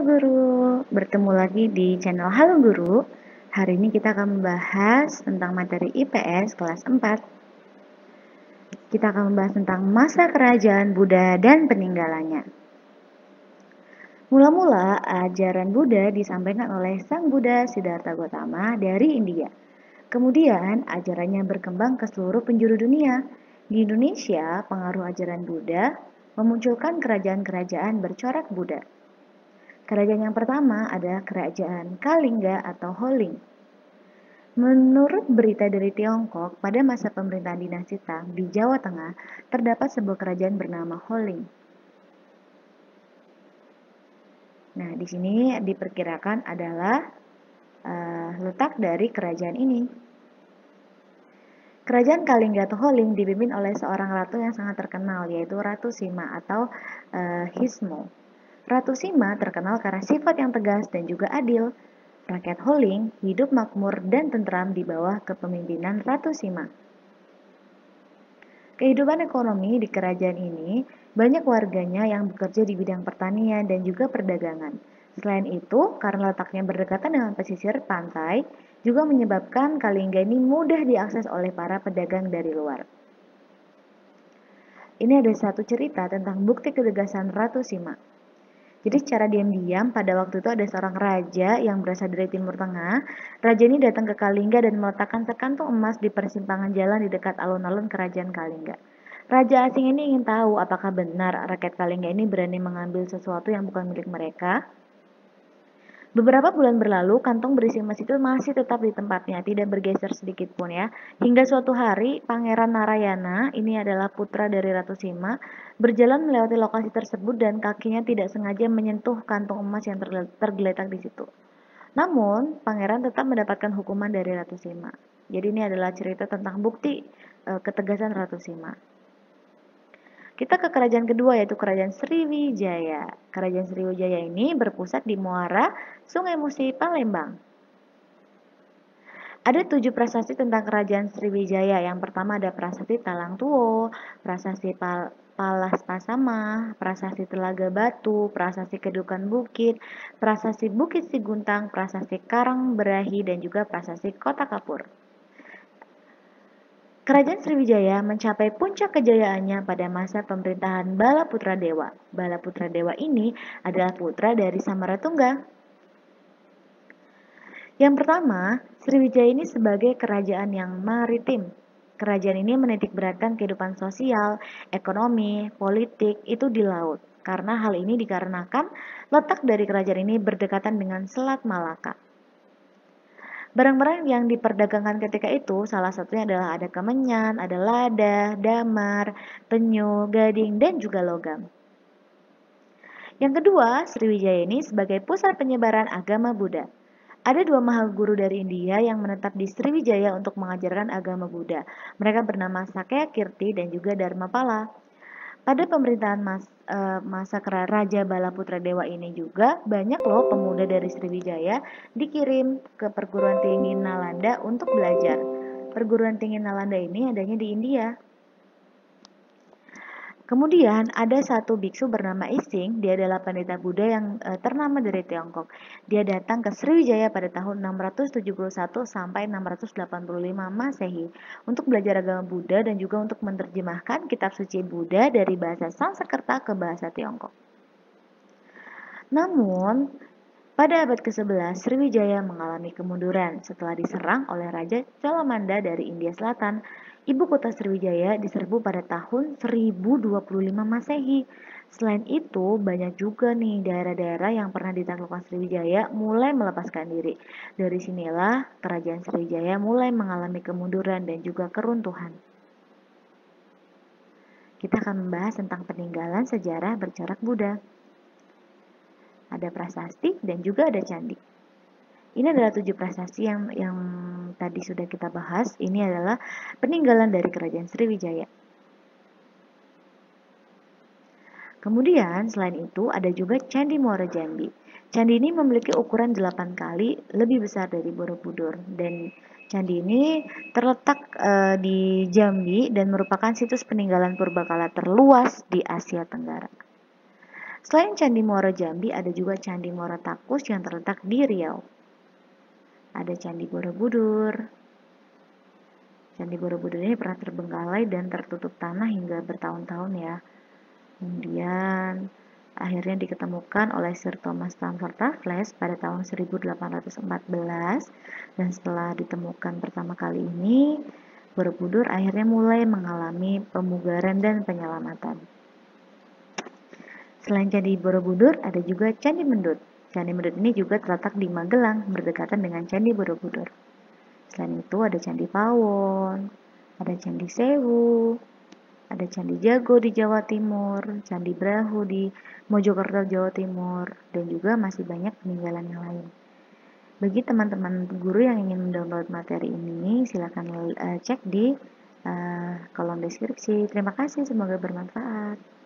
Guru, bertemu lagi di channel Halo Guru. Hari ini kita akan membahas tentang materi IPS kelas 4. Kita akan membahas tentang masa kerajaan Buddha dan peninggalannya. Mula-mula, ajaran Buddha disampaikan oleh Sang Buddha Siddhartha Gautama dari India. Kemudian, ajarannya berkembang ke seluruh penjuru dunia. Di Indonesia, pengaruh ajaran Buddha memunculkan kerajaan-kerajaan bercorak Buddha. Kerajaan yang pertama adalah Kerajaan Kalingga atau Holing. Menurut berita dari Tiongkok, pada masa pemerintahan dinasti Tang di Jawa Tengah, terdapat sebuah kerajaan bernama Holing. Nah, di sini diperkirakan adalah letak dari kerajaan ini. Kerajaan Kalingga atau Holing dipimpin oleh seorang ratu yang sangat terkenal, yaitu Ratu Sima atau Hismo. Ratu Sima terkenal karena sifat yang tegas dan juga adil. Rakyat Holing hidup makmur dan tentram di bawah kepemimpinan Ratu Sima. Kehidupan ekonomi di kerajaan ini, banyak warganya yang bekerja di bidang pertanian dan juga perdagangan. Selain itu, karena letaknya berdekatan dengan pesisir pantai, juga menyebabkan Kalingga ini mudah diakses oleh para pedagang dari luar. Ini ada satu cerita tentang bukti ketegasan Ratu Sima. Jadi secara diam-diam pada waktu itu ada seorang raja yang berasal dari Timur Tengah. Raja ini datang ke Kalingga dan meletakkan sekantung emas di persimpangan jalan di dekat alun-alun kerajaan Kalingga. Raja asing ini ingin tahu apakah benar rakyat Kalingga ini berani mengambil sesuatu yang bukan milik mereka. Beberapa bulan berlalu, kantong berisi emas itu masih tetap di tempatnya, tidak bergeser sedikit pun ya. Hingga suatu hari, Pangeran Narayana, ini adalah putra dari Ratu Sima, berjalan melewati lokasi tersebut dan kakinya tidak sengaja menyentuh kantung emas yang tergeletak di situ. Namun, Pangeran tetap mendapatkan hukuman dari Ratu Sima. Jadi ini adalah cerita tentang bukti ketegasan Ratu Sima. Kita ke kerajaan kedua, yaitu Kerajaan Sriwijaya. Kerajaan Sriwijaya ini berpusat di muara Sungai Musi, Palembang. Ada 7 prasasti tentang Kerajaan Sriwijaya. Yang pertama ada Prasasti Talang Tuo, Prasasti Palas Pasama, Prasasti Telaga Batu, Prasasti Kedukan Bukit, Prasasti Bukit Siguntang, Prasasti Karang Berahi, dan juga Prasasti Kota Kapur. Kerajaan Sriwijaya mencapai puncak kejayaannya pada masa pemerintahan Balaputra Dewa. Balaputra Dewa ini adalah putra dari Samaratungga. Yang pertama, Sriwijaya ini sebagai kerajaan yang maritim. Kerajaan ini menitik beratkan kehidupan sosial, ekonomi, politik itu di laut. Karena hal ini dikarenakan letak dari kerajaan ini berdekatan dengan Selat Malaka. Barang-barang yang diperdagangkan ketika itu salah satunya adalah ada kemenyan, ada lada, damar, penyu, gading, dan juga logam. Yang kedua, Sriwijaya ini sebagai pusat penyebaran agama Buddha. Ada 2 mahaguru dari India yang menetap di Sriwijaya untuk mengajarkan agama Buddha. Mereka bernama Sakyakirti dan juga Dharmapala. Pada pemerintahan masa Raja Balaputra Dewa ini juga banyak loh pemuda dari Sriwijaya dikirim ke perguruan tinggi Nalanda untuk belajar. Perguruan tinggi Nalanda ini adanya di India. Kemudian ada satu biksu bernama Ising, dia adalah pendeta Buddha yang ternama dari Tiongkok. Dia datang ke Sriwijaya pada tahun 671 sampai 685 Masehi untuk belajar agama Buddha dan juga untuk menerjemahkan kitab suci Buddha dari bahasa Sanskerta ke bahasa Tiongkok. Namun, pada abad ke-11, Sriwijaya mengalami kemunduran setelah diserang oleh Raja Cholamanda dari India Selatan. Ibu kota Sriwijaya diserbu pada tahun 1025 Masehi. Selain itu, banyak juga nih daerah-daerah yang pernah ditaklukkan Sriwijaya mulai melepaskan diri. Dari sinilah kerajaan Sriwijaya mulai mengalami kemunduran dan juga keruntuhan. Kita akan membahas tentang peninggalan sejarah bercorak Buddha. Ada prasasti dan juga ada candi. Ini adalah 7 prasasti yang tadi sudah kita bahas. Ini adalah peninggalan dari kerajaan Sriwijaya. Kemudian selain itu ada juga Candi Muara Jambi. Candi ini memiliki ukuran 8 kali lebih besar dari Borobudur dan candi ini terletak di Jambi dan merupakan situs peninggalan purbakala terluas di Asia Tenggara. Selain Candi Muara Jambi, ada juga Candi Muara Takus yang terletak di Riau. Ada Candi Borobudur. Candi Borobudur ini pernah terbengkalai dan tertutup tanah hingga bertahun-tahun ya. Kemudian akhirnya diketemukan oleh Sir Thomas Stamford Raffles pada tahun 1814, dan setelah ditemukan pertama kali ini, Borobudur akhirnya mulai mengalami pemugaran dan penyelamatan. Selain Candi Borobudur, ada juga Candi Mendut. Candi Mendut ini juga terletak di Magelang, berdekatan dengan Candi Borobudur. Selain itu ada Candi Pawon, ada Candi Sewu, ada Candi Jago di Jawa Timur, Candi Brahu di Mojokerto, Jawa Timur, dan juga masih banyak peninggalan yang lain. Bagi teman-teman guru yang ingin mendownload materi ini, silakan cek di kolom deskripsi. Terima kasih, semoga bermanfaat.